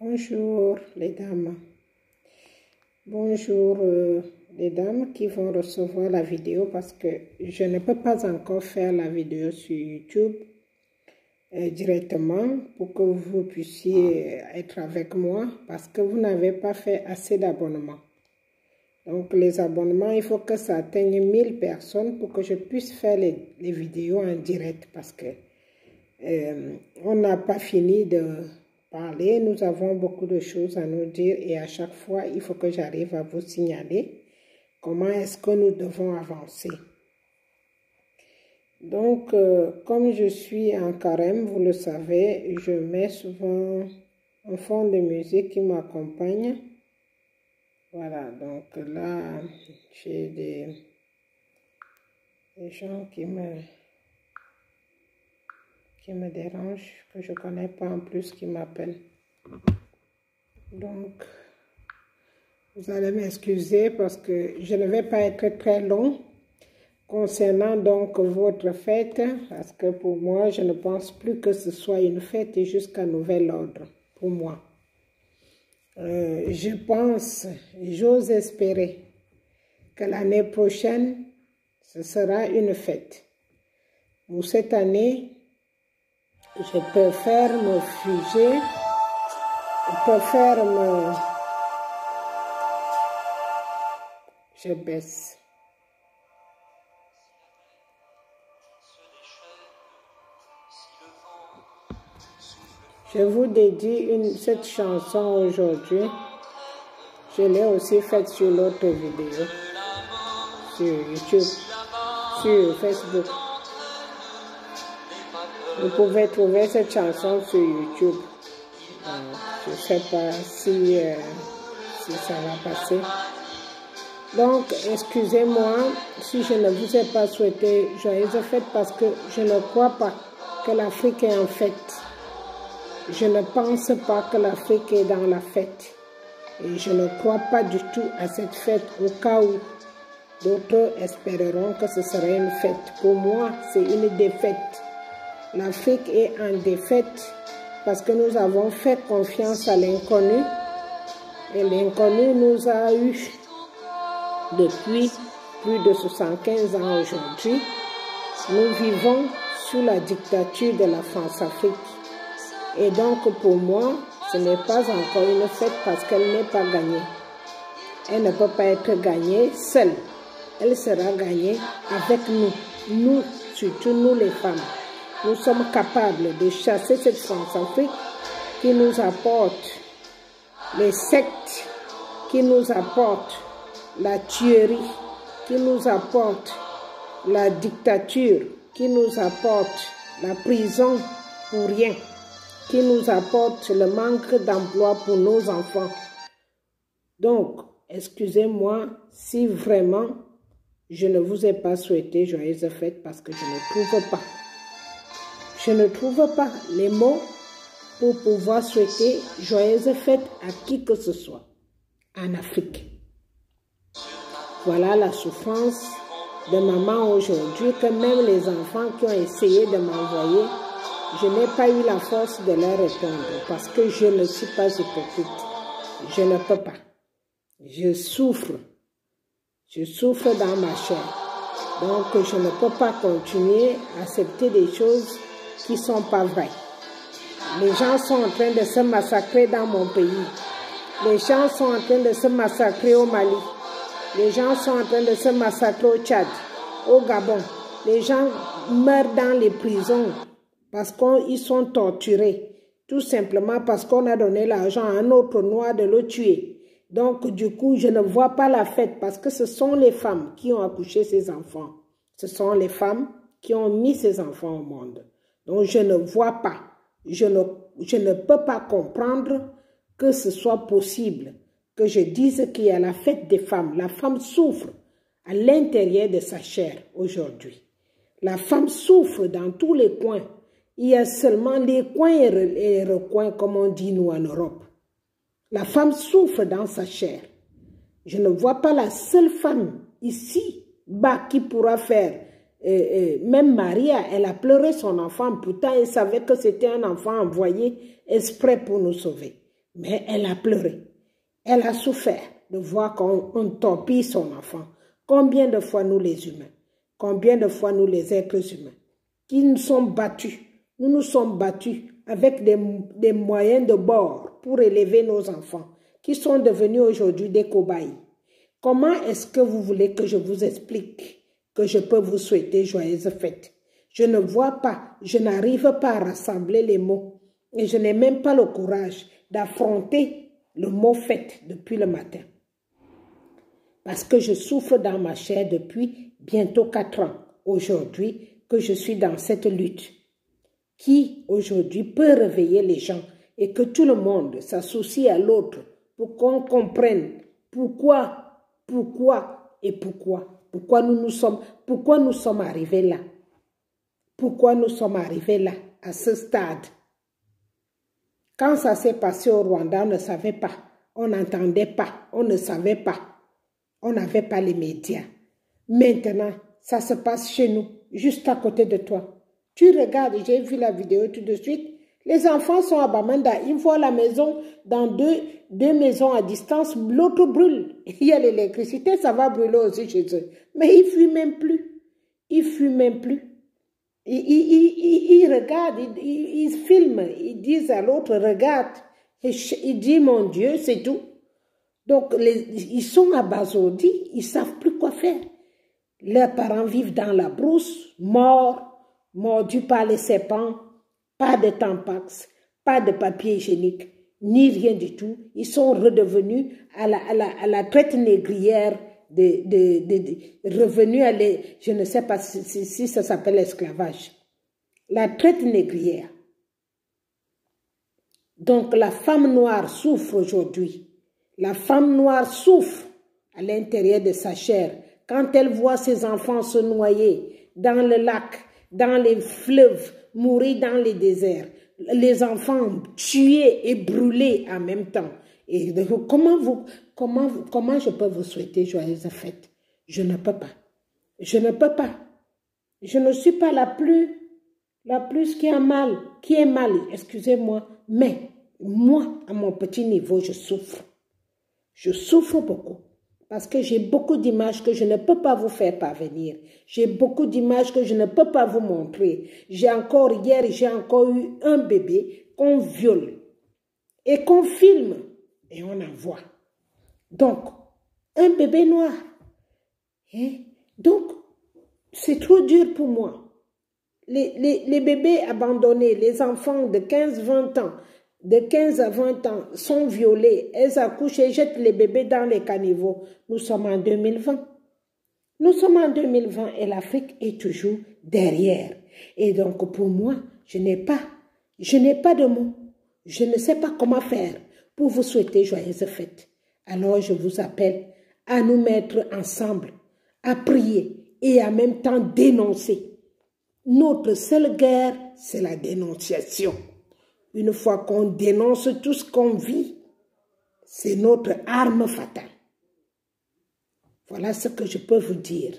Bonjour les dames. Bonjour les dames qui vont recevoir la vidéo parce que je ne peux pas encore faire la vidéo sur YouTube directement pour que vous puissiez être avec moi parce que vous n'avez pas fait assez d'abonnements. Donc les abonnements, il faut que ça atteigne 1000 personnes pour que je puisse faire les vidéos en direct parce que on n'a pas fini de parler, nous avons beaucoup de choses à nous dire et à chaque fois, il faut que j'arrive à vous signaler comment est-ce que nous devons avancer. Donc, comme je suis en carême, vous le savez, je mets souvent un fond de musique qui m'accompagne. Voilà, donc là, j'ai des gens qui me dérangent, que je ne connais pas en plus, qui m'appellent. Donc, vous allez m'excuser parce que je ne vais pas être très long concernant donc votre fête, parce que pour moi, je ne pense plus que ce soit une fête jusqu'à nouvel ordre, pour moi. Je pense, j'ose espérer que l'année prochaine, ce sera une fête. Pour cette année, je préfère me figer, je baisse. Je vous dédie cette chanson aujourd'hui. Je l'ai aussi faite sur l'autre vidéo, sur YouTube, sur Facebook. Vous pouvez trouver cette chanson sur YouTube. Je ne sais pas si ça va passer. Donc, excusez-moi si je ne vous ai pas souhaité joyeuse fête parce que je ne crois pas que l'Afrique est en fête. Je ne pense pas que l'Afrique est dans la fête. Et je ne crois pas du tout à cette fête au cas où d'autres espéreront que ce serait une fête. Pour moi, c'est une défaite. L'Afrique est en défaite parce que nous avons fait confiance à l'inconnu. Et l'inconnu nous a eu depuis plus de 75 ans aujourd'hui. Nous vivons sous la dictature de la France-Afrique. Et donc pour moi, ce n'est pas encore une fête parce qu'elle n'est pas gagnée. Elle ne peut pas être gagnée seule. Elle sera gagnée avec nous. Nous, surtout nous les femmes. Nous sommes capables de chasser cette France-Afrique qui nous apporte les sectes, qui nous apporte la tuerie, qui nous apporte la dictature, qui nous apporte la prison pour rien, qui nous apporte le manque d'emploi pour nos enfants. Donc, excusez-moi si vraiment je ne vous ai pas souhaité joyeuse fête parce que je ne trouve pas. Je ne trouve pas les mots pour pouvoir souhaiter joyeuse fête à qui que ce soit en Afrique. Voilà la souffrance de maman aujourd'hui, que même les enfants qui ont essayé de m'envoyer, je n'ai pas eu la force de leur répondre parce que je ne suis pas hypocrite. Je ne peux pas. Je souffre. Je souffre dans ma chair. Donc je ne peux pas continuer à accepter des choses qui ne sont pas vraies. Les gens sont en train de se massacrer dans mon pays. Les gens sont en train de se massacrer au Mali. Les gens sont en train de se massacrer au Tchad, au Gabon. Les gens meurent dans les prisons parce qu'ils sont torturés. Tout simplement parce qu'on a donné l'argent à un autre noir de le tuer. Donc, du coup, je ne vois pas la fête parce que ce sont les femmes qui ont accouché ces enfants. Ce sont les femmes qui ont mis ces enfants au monde. Donc, je ne vois pas. Je ne peux pas comprendre que ce soit possible que je dise qu'il y a la fête des femmes. La femme souffre à l'intérieur de sa chair aujourd'hui. La femme souffre dans tous les coins. Il y a seulement les coins et les recoins, comme on dit nous en Europe. La femme souffre dans sa chair. Je ne vois pas la seule femme ici, bas, qui pourra faire. Même Maria, elle a pleuré son enfant. Pourtant, elle savait que c'était un enfant envoyé exprès pour nous sauver. Mais elle a pleuré. Elle a souffert de voir qu'on torpille son enfant. Combien de fois nous les humains, combien de fois nous les êtres humains, qui nous sommes battus, nous nous sommes battus avec des moyens de bord pour élever nos enfants, qui sont devenus aujourd'hui des cobayes. Comment est-ce que vous voulez que je vous explique que je peux vous souhaiter joyeuses fêtes? Je ne vois pas, je n'arrive pas à rassembler les mots et je n'ai même pas le courage d'affronter le mot fête depuis le matin. Parce que je souffre dans ma chair depuis bientôt 4 ans, aujourd'hui, que je suis dans cette lutte. Qui, aujourd'hui, peut réveiller les gens et que tout le monde s'associe à l'autre pour qu'on comprenne pourquoi nous sommes arrivés là. Pourquoi nous sommes arrivés là, à ce stade. Quand ça s'est passé au Rwanda, on ne savait pas, on n'entendait pas, on ne savait pas. On n'avait pas les médias. Maintenant, ça se passe chez nous, juste à côté de toi. Tu regardes, j'ai vu la vidéo tout de suite. Les enfants sont à Bamenda, ils voient la maison dans deux maisons à distance, l'autre brûle. Il y a l'électricité, ça va brûler aussi chez eux. Mais ils ne fuient même plus. Ils ne fuient même plus. Ils regardent, ils filment, ils disent à l'autre, regarde. Il dit, mon Dieu, c'est tout. Donc, ils sont abasourdis, ils ne savent plus quoi faire. Leurs parents vivent dans la brousse, mordus par les serpents, pas de tampax, pas de papier hygiénique, ni rien du tout. Ils sont redevenus à la traite négrière, revenus à je ne sais pas si ça s'appelle esclavage. La traite négrière. Donc, la femme noire souffre aujourd'hui. La femme noire souffre à l'intérieur de sa chair quand elle voit ses enfants se noyer dans le lac, dans les fleuves, mourir dans les déserts, les enfants tués et brûlés en même temps. Et comment je peux vous souhaiter joyeuses fêtes? Je ne peux pas. Je ne peux pas. Je ne suis pas la plus qui est mal, excusez-moi, mais moi, à mon petit niveau, je souffre. Je souffre beaucoup parce que j'ai beaucoup d'images que je ne peux pas vous faire parvenir. J'ai beaucoup d'images que je ne peux pas vous montrer. Hier, j'ai encore eu un bébé qu'on viole et qu'on filme et on envoie. Donc, un bébé noir. Donc, c'est trop dur pour moi. Les bébés abandonnés, les enfants de 15-20 ans, de 15 à 20 ans sont violés, elles accouchent et jettent les bébés dans les caniveaux. Nous sommes en 2020. Nous sommes en 2020 et l'Afrique est toujours derrière. Et donc pour moi, je n'ai pas de mots. Je ne sais pas comment faire pour vous souhaiter joyeuses fêtes. Alors je vous appelle à nous mettre ensemble, à prier et en même temps dénoncer. Notre seule guerre, c'est la dénonciation. Une fois qu'on dénonce tout ce qu'on vit, c'est notre arme fatale. Voilà ce que je peux vous dire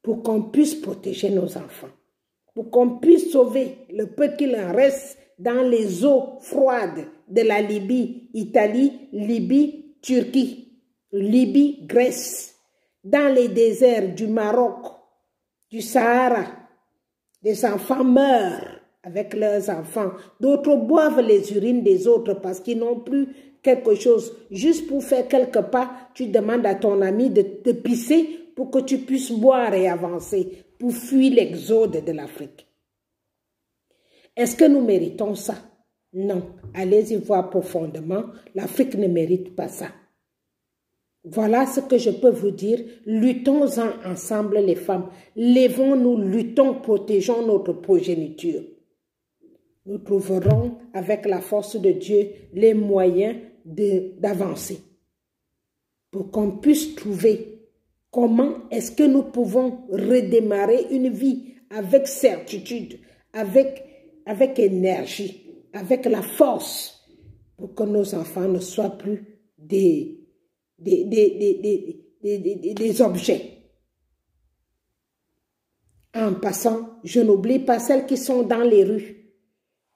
pour qu'on puisse protéger nos enfants, pour qu'on puisse sauver le peu qu'il en reste dans les eaux froides de la Libye, Italie, Libye, Turquie, Libye, Grèce, dans les déserts du Maroc, du Sahara. Des enfants meurent avec leurs enfants. D'autres boivent les urines des autres parce qu'ils n'ont plus quelque chose. Juste pour faire quelques pas, tu demandes à ton ami de te pisser pour que tu puisses boire et avancer, pour fuir l'exode de l'Afrique. Est-ce que nous méritons ça? Non. Allez-y voir profondément. L'Afrique ne mérite pas ça. Voilà ce que je peux vous dire. Luttons-en ensemble les femmes. Lèvons-nous, luttons, protégeons notre progéniture. Nous trouverons avec la force de Dieu les moyens d'avancer. Pour qu'on puisse trouver comment est-ce que nous pouvons redémarrer une vie avec certitude, avec énergie, avec la force, pour que nos enfants ne soient plus des objets. En passant, je n'oublie pas celles qui sont dans les rues.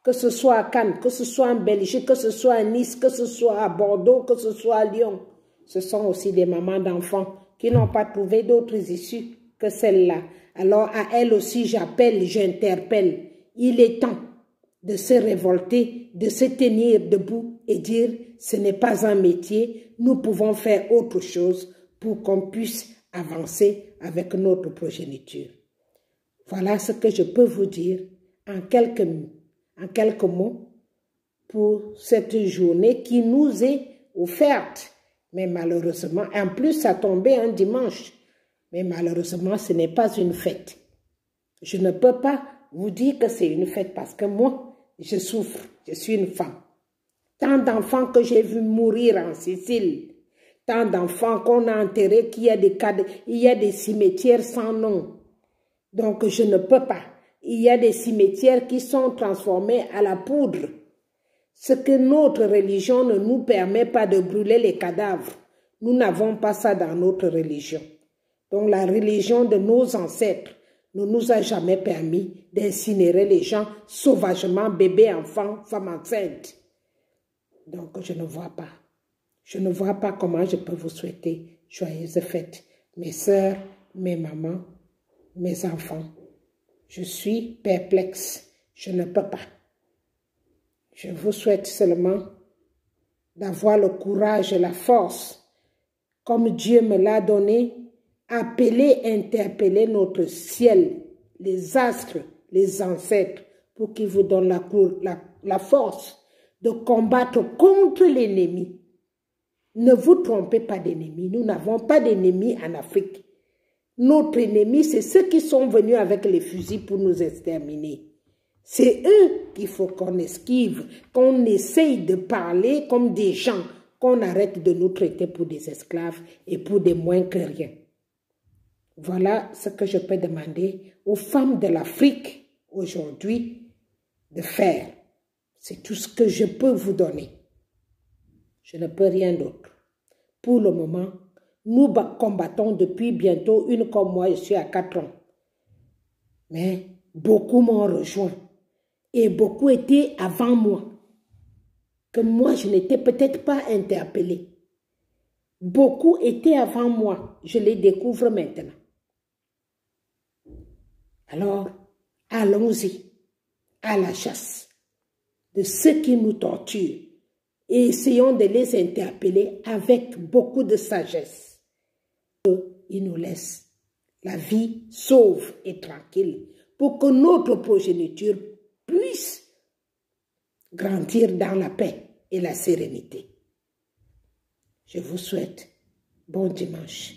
que ce soit à Cannes, que ce soit en Belgique, que ce soit à Nice, que ce soit à Bordeaux, que ce soit à Lyon, ce sont aussi des mamans d'enfants qui n'ont pas trouvé d'autres issues que celle-là. Alors à elles aussi, j'appelle, j'interpelle. Il est temps de se révolter, de se tenir debout et dire ce n'est pas un métier, nous pouvons faire autre chose pour qu'on puisse avancer avec notre progéniture. Voilà ce que je peux vous dire en quelques mots pour cette journée qui nous est offerte. Mais malheureusement, en plus ça tombait un dimanche, mais malheureusement ce n'est pas une fête. Je ne peux pas vous dire que c'est une fête parce que moi, je souffre, je suis une femme. Tant d'enfants que j'ai vu mourir en Sicile, tant d'enfants qu'on a enterrés, qu'il y a des cimetières sans nom. Donc je ne peux pas. Il y a des cimetières qui sont transformés à la poudre. Ce que notre religion ne nous permet pas de brûler les cadavres. Nous n'avons pas ça dans notre religion. Donc la religion de nos ancêtres ne nous a jamais permis d'incinérer les gens sauvagement, bébés, enfants, femmes enceintes. Donc je ne vois pas. Je ne vois pas comment je peux vous souhaiter joyeuses fêtes. Mes sœurs, mes mamans, mes enfants. Je suis perplexe. Je ne peux pas. Je vous souhaite seulement d'avoir le courage et la force, comme Dieu me l'a donné, appeler, interpeller notre ciel, les astres, les ancêtres, pour qu'ils vous donnent la force de combattre contre l'ennemi. Ne vous trompez pas d'ennemi. Nous n'avons pas d'ennemi en Afrique. Notre ennemi, c'est ceux qui sont venus avec les fusils pour nous exterminer. C'est eux qu'il faut qu'on esquive, qu'on essaye de parler comme des gens, qu'on arrête de nous traiter pour des esclaves et pour des moins que rien. Voilà ce que je peux demander aux femmes de l'Afrique aujourd'hui de faire. C'est tout ce que je peux vous donner. Je ne peux rien d'autre. Pour le moment, nous combattons depuis bientôt, une comme moi, je suis à 4 ans. Mais beaucoup m'ont rejoint. Et beaucoup étaient avant moi. Que moi, je n'étais peut-être pas interpellée. Beaucoup étaient avant moi. Je les découvre maintenant. Alors, allons-y à la chasse de ceux qui nous torturent et essayons de les interpeller avec beaucoup de sagesse. Ils nous laissent la vie sauve et tranquille pour que notre progéniture puisse grandir dans la paix et la sérénité. Je vous souhaite bon dimanche.